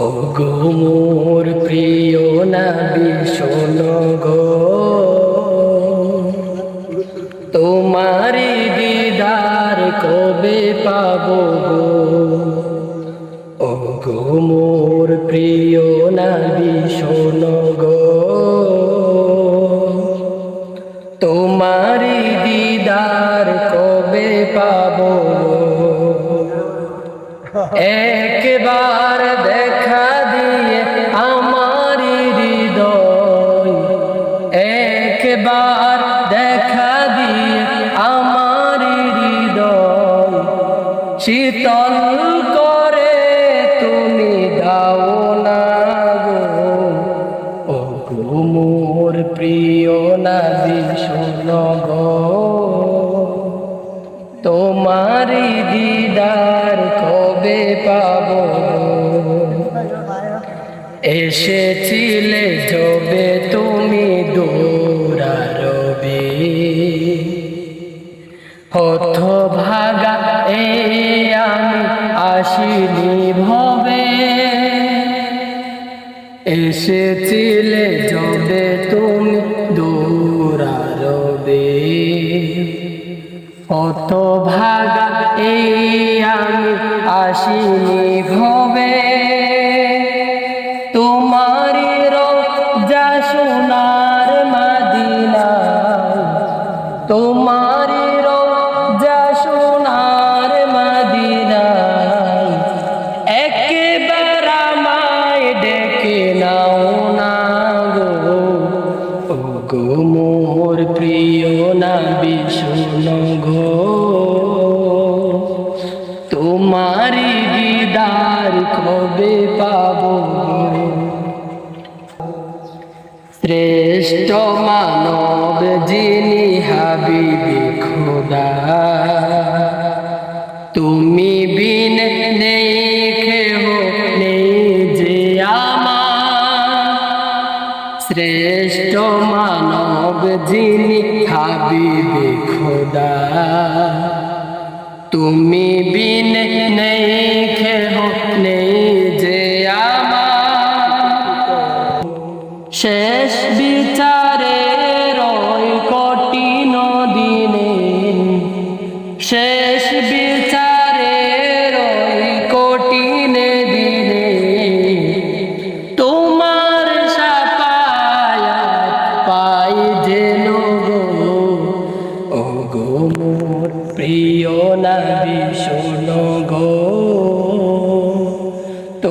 ও গো মোর প্রিয় নবী শোনো গো, তোমারি দিদার কবে পাবো গো। ও গো মোর প্রিয় নবী শোনো গো, তোমারি দিদার কবে পাবো গো। একবার দেখা দিয়ে আমার হৃদয়, একবার দেখা দিয়ে আমার হৃদয় শীতল করে তুমি দাও না গো। ও গো মোর প্রিয় নবী শোনো গো, তোমারি দিদার কবে পাবো। এসেছিলে যবে তুমি দূরারবে, হতভাগা এই আমি আসিনি ভবে। এসেছিলে যবে তুমি দূরারবে, হতভাগা এই আমি আসিনি ভবে। তোমারি রওজা সোনার মদিনা, তোমারি রওজা সোনার মদিনা, একবার আমায় ডেকে নাও না গো। ও গো মোর প্রিয় নবী শোনো গো, তোমারি দিদার কবে পাবো গো। শ্রেষ্ঠ মানব যিনি হাবিবে খোদা, তুমি বিন নেই কেহ নেই যে আমার। শ্রেষ্ঠ মানব যিনি হাবিবে খোদা, তুমি